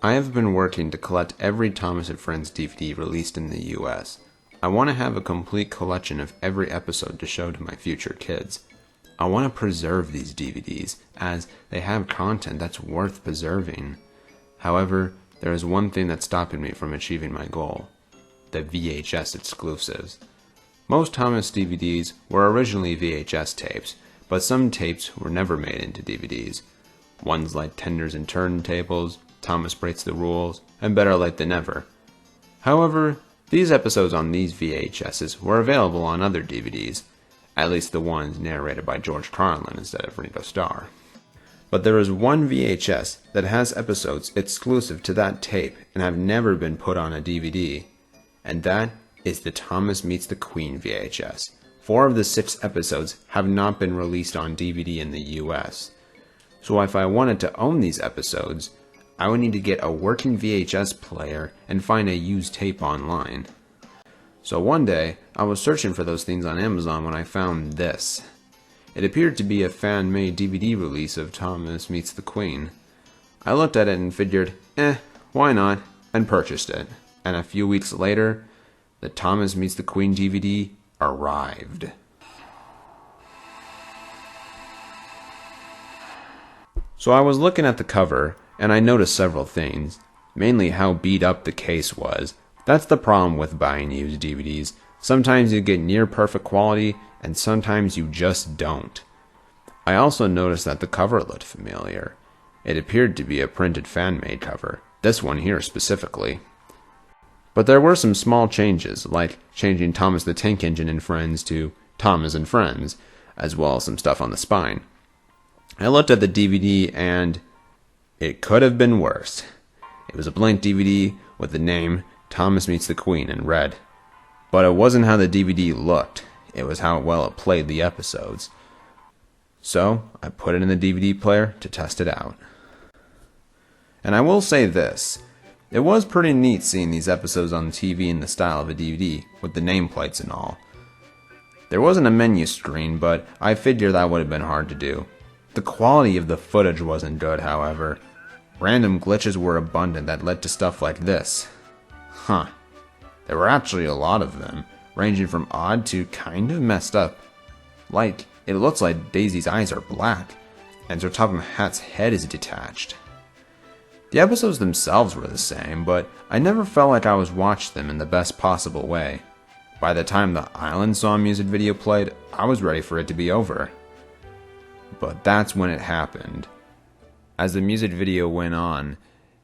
I have been working to collect every Thomas and Friends DVD released in the US. I want to have a complete collection of every episode to show to my future kids. I want to preserve these DVDs, as they have content that's worth preserving. However, there is one thing that's stopping me from achieving my goal: the VHS exclusives. Most Thomas DVDs were originally VHS tapes, but some tapes were never made into DVDs. Ones like Tenders and Turntables, Thomas Breaks the Rules, and Better Late Than Never. However, these episodes on these VHSs were available on other DVDs, at least the ones narrated by George Carlin instead of Ringo Starr. But there is one VHS that has episodes exclusive to that tape and have never been put on a DVD, and that is the Thomas Meets the Queen VHS. 4 of the 6 episodes have not been released on DVD in the US. So if I wanted to own these episodes, I would need to get a working VHS player and find a used tape online. So one day, I was searching for those things on Amazon when I found this. It appeared to be a fan-made DVD release of Thomas Meets the Queen. I looked at it and figured, why not, and purchased it. And a few weeks later, the Thomas Meets the Queen DVD arrived. So I was looking at the cover, and I noticed several things, mainly how beat up the case was. That's the problem with buying used DVDs. Sometimes you get near perfect quality, and sometimes you just don't. I also noticed that the cover looked familiar. It appeared to be a printed fan-made cover, this one here specifically. But there were some small changes, like changing Thomas the Tank Engine and Friends to Thomas and Friends, as well as some stuff on the spine. I looked at the DVD and it could have been worse. It was a blank DVD with the name Thomas Meets the Queen in red. But it wasn't how the DVD looked, it was how well it played the episodes. So I put it in the DVD player to test it out. And I will say this. It was pretty neat seeing these episodes on TV in the style of a DVD, with the nameplates and all. There wasn't a menu screen, but I figured that would have been hard to do. The quality of the footage wasn't good, however. Random glitches were abundant that led to stuff like this. There were actually a lot of them, ranging from odd to kind of messed up. Like, it looks like Daisy's eyes are black, and Sir Topham Hatt's head is detached. The episodes themselves were the same, but I never felt like I was watching them in the best possible way. By the time the Island Song music video played, I was ready for it to be over. But that's when it happened. As the music video went on,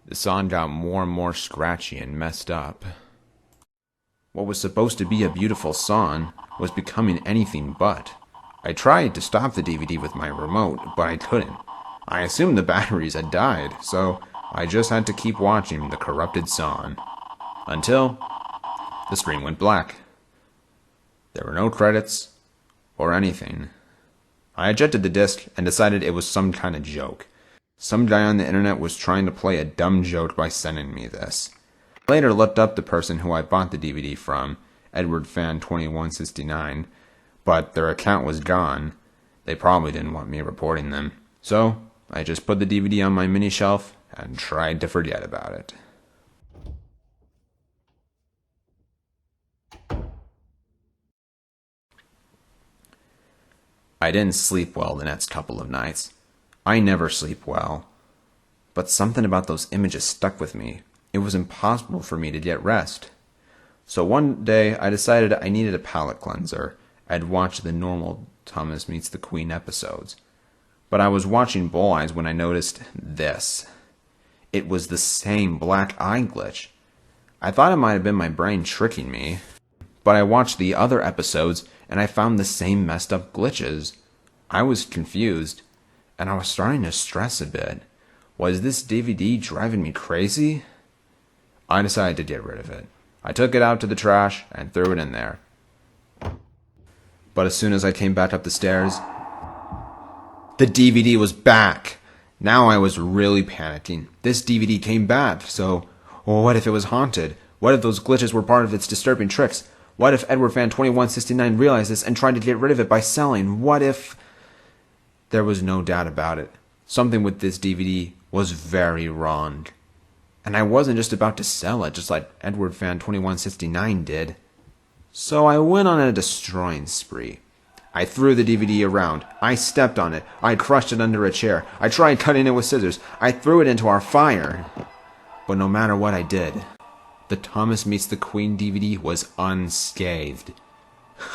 the song got more and more scratchy and messed up. What was supposed to be a beautiful song was becoming anything but. I tried to stop the DVD with my remote, but I couldn't. I assumed the batteries had died, so I just had to keep watching the corrupted song. Until the screen went black. There were no credits or anything. I ejected the disc and decided it was some kind of joke. Some guy on the internet was trying to play a dumb joke by sending me this. I later looked up the person who I bought the DVD from, EdwardFan2169, but their account was gone. They probably didn't want me reporting them. So I just put the DVD on my mini shelf and tried to forget about it. I didn't sleep well the next couple of nights. I never sleep well. But something about those images stuck with me. It was impossible for me to get rest. So one day I decided I needed a palate cleanser. I'd watched the normal Thomas Meets the Queen episodes. But I was watching Bull Eyes when I noticed this. It was the same black eye glitch. I thought it might have been my brain tricking me, but I watched the other episodes and I found the same messed up glitches. I was confused, and I was starting to stress a bit. Was this DVD driving me crazy? I decided to get rid of it. I took it out to the trash and threw it in there. But as soon as I came back up the stairs, the DVD was back. Now I was really panicking. This DVD came back, so what if it was haunted? What if those glitches were part of its disturbing tricks? What if EdwardFan2169 realized this and tried to get rid of it by selling? What if... There was no doubt about it. Something with this DVD was very wrong. And I wasn't just about to sell it, just like Edward Fan 2169 did. So I went on a destroying spree. I threw the DVD around. I stepped on it. I crushed it under a chair. I tried cutting it with scissors. I threw it into our fire. But no matter what I did, the Thomas Meets the Queen DVD was unscathed.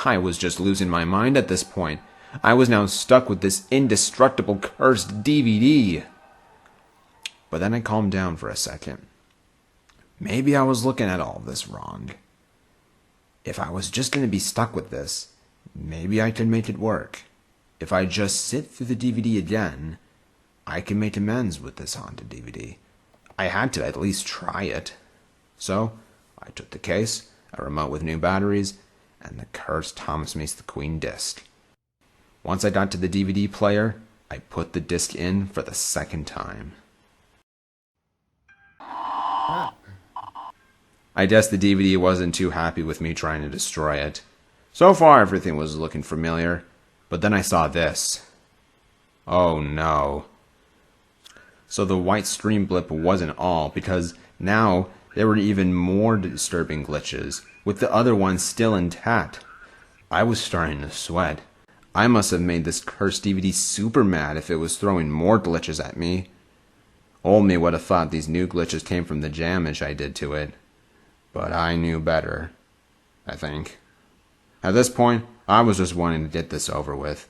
I was just losing my mind at this point. I was now stuck with this indestructible cursed DVD. But then I calmed down for a second. Maybe I was looking at all of this wrong. If I was just going to be stuck with this, maybe I could make it work. If I just sit through the DVD again, I can make amends with this haunted DVD. I had to at least try it. So, I took the case, a remote with new batteries, and the cursed Thomas Meets the Queen disc. Once I got to the DVD player, I put the disc in for the second time. I guess the DVD wasn't too happy with me trying to destroy it. So far, everything was looking familiar, but then I saw this. Oh no. So the white screen blip wasn't all, because now there were even more disturbing glitches, with the other one still intact. I was starting to sweat. I must have made this cursed DVD super mad if it was throwing more glitches at me. Old me would have thought these new glitches came from the damage I did to it. But I knew better, I think. At this point, I was just wanting to get this over with.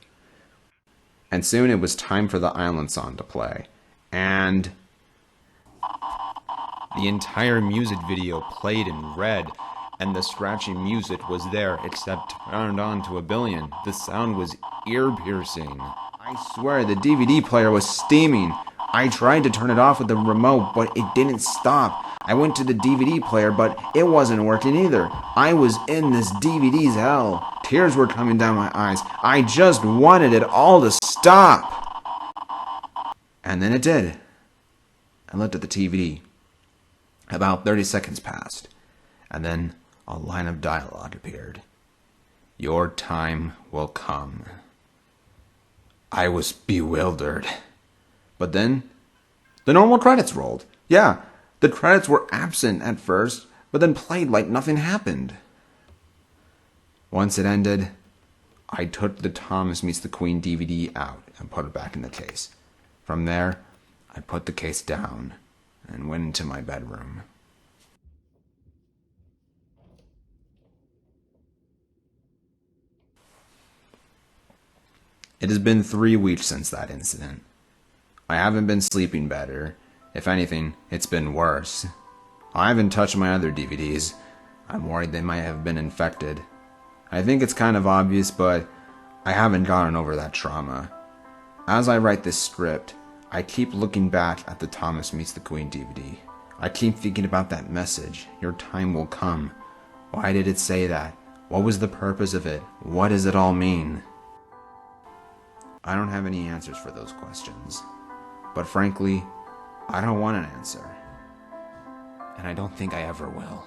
And soon it was time for the Island song to play. And the entire music video played in red, and the scratchy music was there, except turned on to 1,000,000,000. The sound was ear-piercing. I swear the DVD player was steaming. I tried to turn it off with the remote, but it didn't stop. I went to the DVD player, but it wasn't working either. I was in this DVD's hell. Tears were coming down my eyes. I just wanted it all to stop. And then it did. I looked at the TV. About 30 seconds passed, and then a line of dialogue appeared. Your time will come. I was bewildered. But then, the normal credits rolled. Yeah, the credits were absent at first, but then played like nothing happened. Once it ended, I took the Thomas Meets the Queen DVD out and put it back in the case. From there, I put the case down and went into my bedroom. It has been 3 weeks since that incident. I haven't been sleeping better. If anything, it's been worse. I haven't touched my other DVDs. I'm worried they might have been infected. I think it's kind of obvious, but I haven't gotten over that trauma. As I write this script, I keep looking back at the Thomas Meets the Queen DVD. I keep thinking about that message, your time will come. Why did it say that? What was the purpose of it? What does it all mean? I don't have any answers for those questions. But frankly, I don't want an answer. And I don't think I ever will.